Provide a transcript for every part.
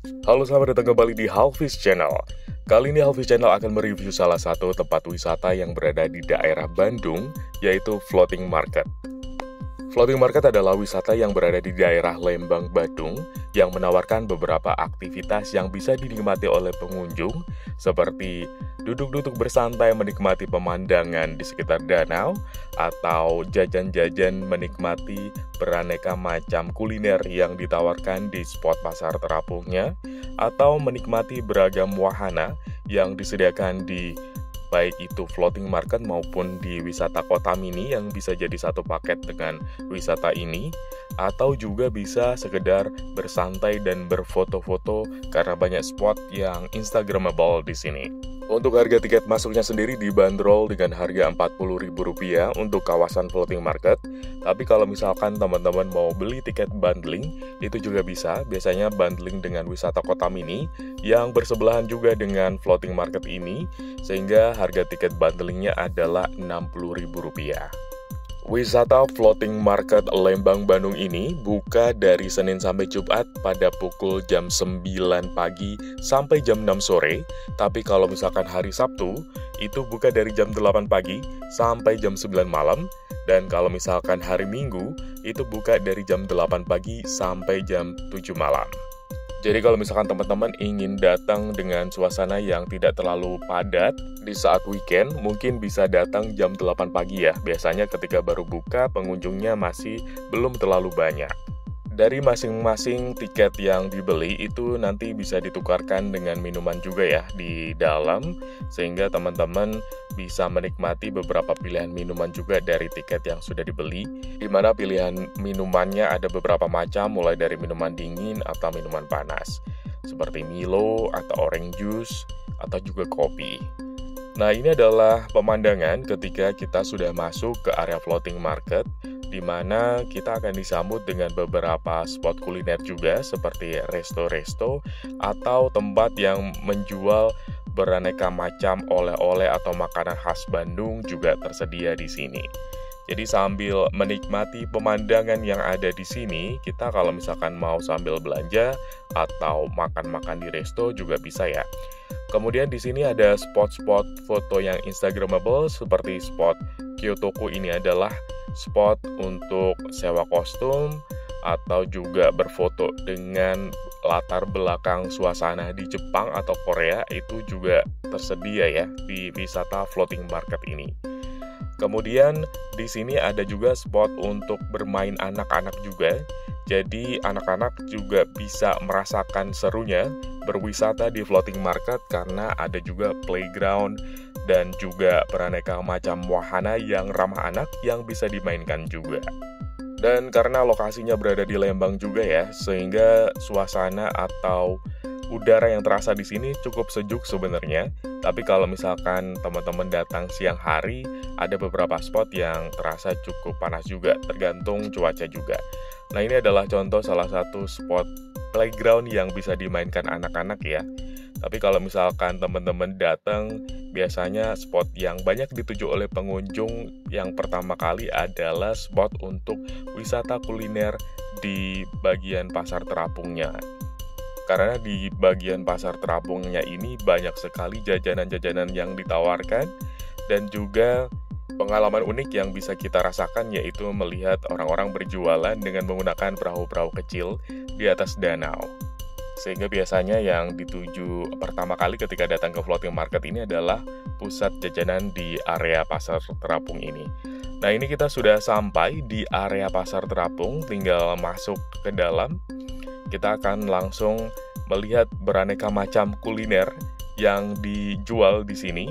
Halo, selamat datang kembali di Halfish Channel. Kali ini Halfish Channel akan mereview salah satu tempat wisata yang berada di daerah Bandung, yaitu Floating Market. Floating Market adalah wisata yang berada di daerah Lembang, Badung, yang menawarkan beberapa aktivitas yang bisa dinikmati oleh pengunjung, seperti duduk-duduk bersantai menikmati pemandangan di sekitar danau, atau jajan-jajan menikmati beraneka macam kuliner yang ditawarkan di spot pasar terapungnya, atau menikmati beragam wahana yang disediakan di baik itu floating market maupun di wisata kota mini yang bisa jadi satu paket dengan wisata ini, atau juga bisa sekedar bersantai dan berfoto-foto karena banyak spot yang instagramable di sini. Untuk harga tiket masuknya sendiri dibanderol dengan harga Rp40.000 untuk kawasan floating market. Tapi kalau misalkan teman-teman mau beli tiket bundling, itu juga bisa. Biasanya bundling dengan wisata kota mini yang bersebelahan juga dengan floating market ini, sehingga harga tiket bundlingnya adalah Rp60.000. Wisata Floating Market Lembang Bandung ini buka dari Senin sampai Jumat pada pukul jam 9 pagi sampai jam 6 sore. Tapi kalau misalkan hari Sabtu, itu buka dari jam 8 pagi sampai jam 9 malam. Dan kalau misalkan hari Minggu, itu buka dari jam 8 pagi sampai jam 7 malam. Jadi kalau misalkan teman-teman ingin datang dengan suasana yang tidak terlalu padat di saat weekend, mungkin bisa datang jam 8 pagi ya. Biasanya ketika baru buka, pengunjungnya masih belum terlalu banyak. Dari masing-masing tiket yang dibeli itu nanti bisa ditukarkan dengan minuman juga ya di dalam, sehingga teman-teman bisa menikmati beberapa pilihan minuman juga dari tiket yang sudah dibeli, di mana pilihan minumannya ada beberapa macam, mulai dari minuman dingin atau minuman panas, seperti Milo atau orange juice atau juga kopi. Nah, ini adalah pemandangan ketika kita sudah masuk ke area floating market, di mana kita akan disambut dengan beberapa spot kuliner juga, seperti resto-resto atau tempat yang menjual beraneka macam oleh-oleh atau makanan khas Bandung juga tersedia di sini. Jadi sambil menikmati pemandangan yang ada di sini, kita kalau misalkan mau sambil belanja atau makan-makan di resto juga bisa ya. Kemudian di sini ada spot-spot foto yang instagramable, seperti spot Kyotoku. Ini adalah spot untuk sewa kostum atau juga berfoto dengan latar belakang suasana di Jepang atau Korea, itu juga tersedia ya di wisata floating market ini. Kemudian di sini ada juga spot untuk bermain anak-anak juga. Jadi anak-anak juga bisa merasakan serunya berwisata di floating market karena ada juga playground dan juga beraneka macam wahana yang ramah anak yang bisa dimainkan juga. Dan karena lokasinya berada di Lembang juga ya, sehingga suasana atau udara yang terasa di sini cukup sejuk sebenarnya. Tapi kalau misalkan teman-teman datang siang hari, ada beberapa spot yang terasa cukup panas juga, tergantung cuaca juga. Nah, ini adalah contoh salah satu spot playground yang bisa dimainkan anak-anak ya. Tapi kalau misalkan teman-teman datang, biasanya spot yang banyak dituju oleh pengunjung yang pertama kali adalah spot untuk wisata kuliner di bagian pasar terapungnya. Karena di bagian pasar terapungnya ini banyak sekali jajanan-jajanan yang ditawarkan, dan juga pengalaman unik yang bisa kita rasakan yaitu melihat orang-orang berjualan dengan menggunakan perahu-perahu kecil di atas danau. Sehingga biasanya yang dituju pertama kali ketika datang ke floating market ini adalah pusat jajanan di area pasar terapung ini. Nah, ini kita sudah sampai di area pasar terapung, tinggal masuk ke dalam. Kita akan langsung melihat beraneka macam kuliner yang dijual di sini,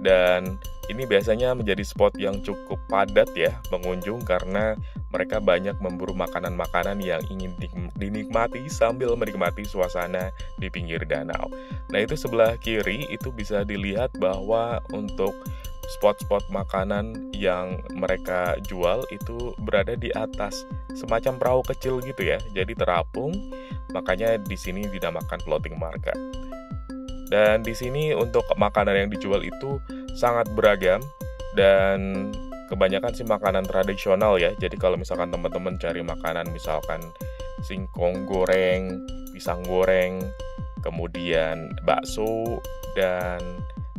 dan ini biasanya menjadi spot yang cukup padat ya pengunjung karena mereka banyak memburu makanan-makanan yang ingin dinikmati sambil menikmati suasana di pinggir danau. Nah, itu sebelah kiri itu bisa dilihat bahwa untuk spot-spot makanan yang mereka jual itu berada di atas semacam perahu kecil gitu ya. Jadi terapung, makanya di sini dinamakan floating market. Dan di sini untuk makanan yang dijual itu sangat beragam dan kebanyakan sih makanan tradisional ya. Jadi kalau misalkan teman-teman cari makanan misalkan singkong goreng, pisang goreng, kemudian bakso, dan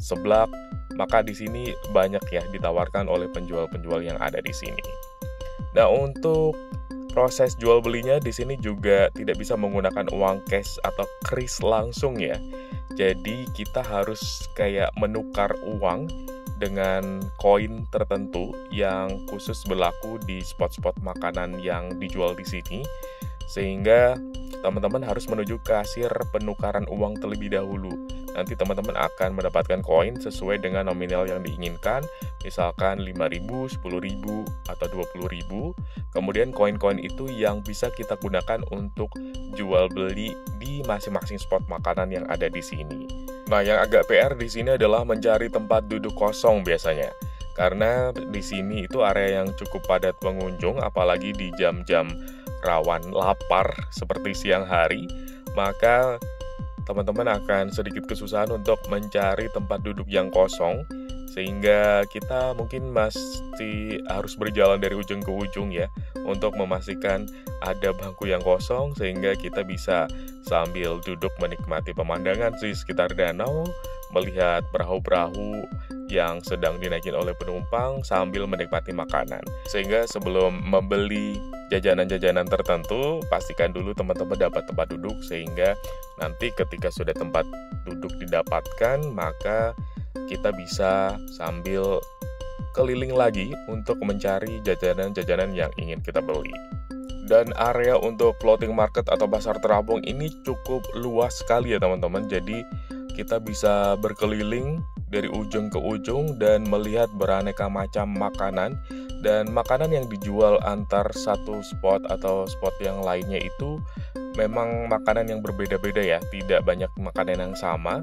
seblak. Maka di sini banyak ya ditawarkan oleh penjual-penjual yang ada di sini. Nah, untuk proses jual belinya di sini juga tidak bisa menggunakan uang cash atau kris langsung ya. Jadi kita harus kayak menukar uang dengan koin tertentu yang khusus berlaku di spot-spot makanan yang dijual di sini. Sehingga teman-teman harus menuju kasir penukaran uang terlebih dahulu. Nanti teman-teman akan mendapatkan koin sesuai dengan nominal yang diinginkan, misalkan 5.000, 10.000, atau 20.000. Kemudian koin-koin itu yang bisa kita gunakan untuk jual beli di masing-masing spot makanan yang ada di sini. Nah, yang agak PR di sini adalah mencari tempat duduk kosong biasanya. Karena di sini itu area yang cukup padat pengunjung, apalagi di jam-jam rawan lapar seperti siang hari, maka teman-teman akan sedikit kesusahan untuk mencari tempat duduk yang kosong, sehingga kita mungkin masih harus berjalan dari ujung ke ujung ya, untuk memastikan ada bangku yang kosong, sehingga kita bisa sambil duduk menikmati pemandangan di sekitar danau, melihat perahu-perahu yang sedang dinaikin oleh penumpang sambil menikmati makanan. Sehingga sebelum membeli jajanan-jajanan tertentu, pastikan dulu teman-teman dapat tempat duduk, sehingga nanti ketika sudah tempat duduk didapatkan, maka kita bisa sambil keliling lagi untuk mencari jajanan-jajanan yang ingin kita beli. Dan area untuk floating market atau pasar terapung ini cukup luas sekali ya teman-teman. Jadi kita bisa berkeliling dari ujung ke ujung dan melihat beraneka macam makanan. Dan makanan yang dijual antar satu spot atau spot yang lainnya itu memang makanan yang berbeda-beda ya. Tidak banyak makanan yang sama,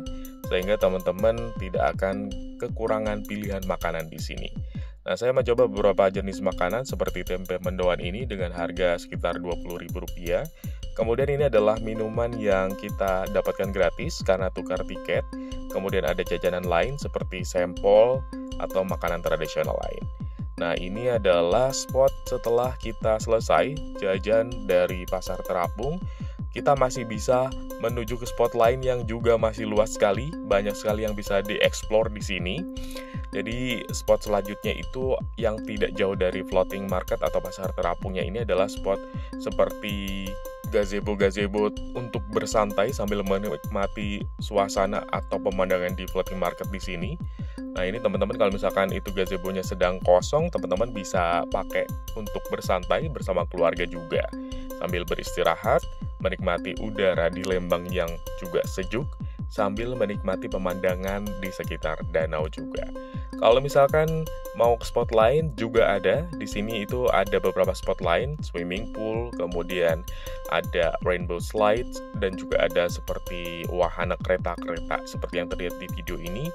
sehingga teman-teman tidak akan kekurangan pilihan makanan di sini. Nah, saya mencoba beberapa jenis makanan seperti tempe mendoan ini dengan harga sekitar Rp20.000. Kemudian ini adalah minuman yang kita dapatkan gratis karena tukar tiket. Kemudian ada jajanan lain seperti sempol atau makanan tradisional lain. Nah, ini adalah spot setelah kita selesai jajan dari pasar terapung. Kita masih bisa menuju ke spot lain yang juga masih luas sekali, banyak sekali yang bisa dieksplor di sini. Jadi spot selanjutnya itu yang tidak jauh dari floating market atau pasar terapungnya ini adalah spot seperti gazebo-gazebo untuk bersantai sambil menikmati suasana atau pemandangan di floating market di sini. Nah, ini teman-teman kalau misalkan itu gazebonya sedang kosong, teman-teman bisa pakai untuk bersantai bersama keluarga juga. Sambil beristirahat, menikmati udara di Lembang yang juga sejuk, sambil menikmati pemandangan di sekitar danau juga. Kalau misalkan mau ke spot lain juga ada, di sini itu ada beberapa spot lain, swimming pool, kemudian ada rainbow slides, dan juga ada seperti wahana kereta-kereta seperti yang terlihat di video ini,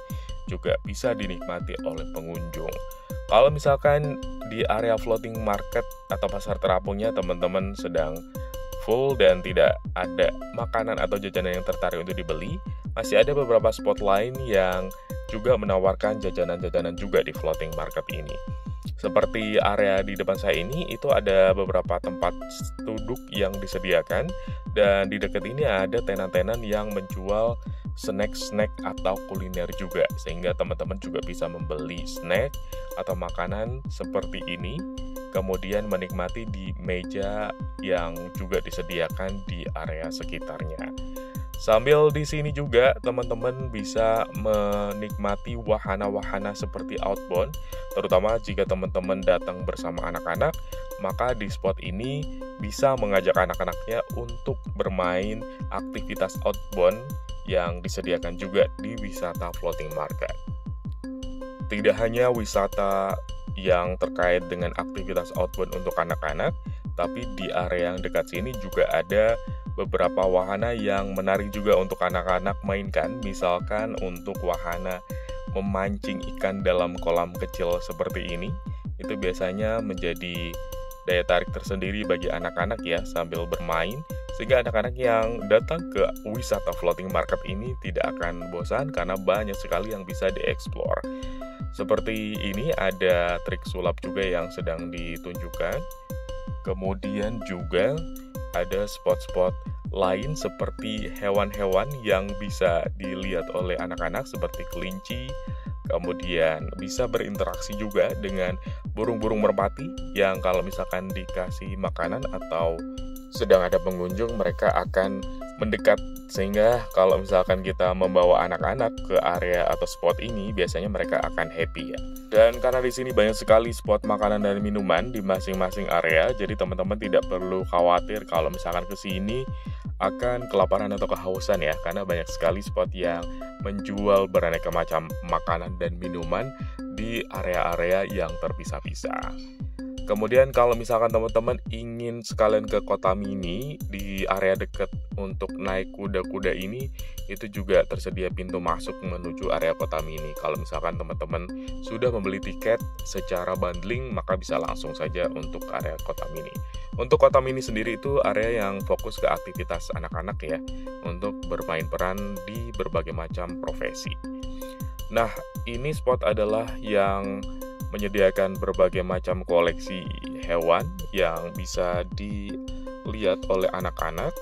juga bisa dinikmati oleh pengunjung. Kalau misalkan di area floating market atau pasar terapungnya teman-teman sedang full dan tidak ada makanan atau jajanan yang tertarik untuk dibeli, masih ada beberapa spot lain yang juga menawarkan jajanan-jajanan juga di floating market ini. Seperti area di depan saya ini, itu ada beberapa tempat duduk yang disediakan, dan di dekat ini ada tenan-tenan yang menjual snack-snack atau kuliner juga, sehingga teman-teman juga bisa membeli snack atau makanan seperti ini, kemudian menikmati di meja yang juga disediakan di area sekitarnya. Sambil di sini juga teman-teman bisa menikmati wahana-wahana seperti outbound, terutama jika teman-teman datang bersama anak-anak, maka di spot ini bisa mengajak anak-anaknya untuk bermain aktivitas outbound yang disediakan juga di wisata floating market. Tidak hanya wisata yang terkait dengan aktivitas outbound untuk anak-anak, tapi di area yang dekat sini juga ada beberapa wahana yang menarik juga untuk anak-anak mainkan. Misalkan untuk wahana memancing ikan dalam kolam kecil seperti ini, itu biasanya menjadi daya tarik tersendiri bagi anak-anak ya, sambil bermain, sehingga anak-anak yang datang ke wisata floating market ini tidak akan bosan karena banyak sekali yang bisa dieksplor. Seperti ini ada trik sulap juga yang sedang ditunjukkan. Kemudian juga ada spot-spot lain seperti hewan-hewan yang bisa dilihat oleh anak-anak seperti kelinci, kemudian bisa berinteraksi juga dengan burung-burung merpati yang kalau misalkan dikasih makanan atau sedang ada pengunjung, mereka akan mendekat, sehingga kalau misalkan kita membawa anak-anak ke area atau spot ini, biasanya mereka akan happy ya. Dan karena di sini banyak sekali spot makanan dan minuman di masing-masing area, jadi teman-teman tidak perlu khawatir kalau misalkan ke sini akan kelaparan atau kehausan ya, karena banyak sekali spot yang menjual beraneka macam makanan dan minuman di area-area yang terpisah-pisah. Kemudian kalau misalkan teman-teman ingin sekalian ke kota mini di area dekat untuk naik kuda-kuda ini, itu juga tersedia pintu masuk menuju area kota mini. Kalau misalkan teman-teman sudah membeli tiket secara bundling, maka bisa langsung saja untuk area kota mini. Untuk kota mini sendiri itu area yang fokus ke aktivitas anak-anak ya, untuk bermain peran di berbagai macam profesi. Nah, ini spot adalah yang menyediakan berbagai macam koleksi hewan yang bisa dilihat oleh anak-anak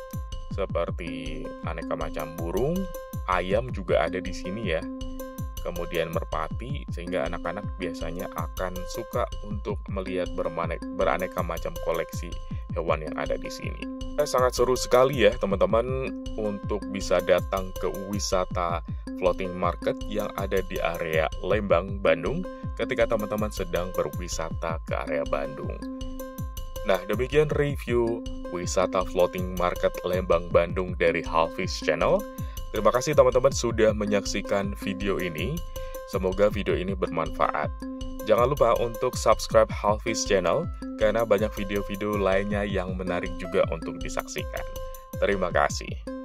seperti aneka macam burung, ayam juga ada di sini ya. Kemudian merpati, sehingga anak-anak biasanya akan suka untuk melihat beraneka macam koleksi hewan yang ada di sini. Sangat seru sekali ya teman-teman untuk bisa datang ke wisata floating market yang ada di area Lembang, Bandung ketika teman-teman sedang berwisata ke area Bandung. Nah, demikian review wisata floating market Lembang, Bandung dari Halfish Channel. Terima kasih teman-teman sudah menyaksikan video ini. Semoga video ini bermanfaat. Jangan lupa untuk subscribe Halfish Channel karena banyak video-video lainnya yang menarik juga untuk disaksikan. Terima kasih.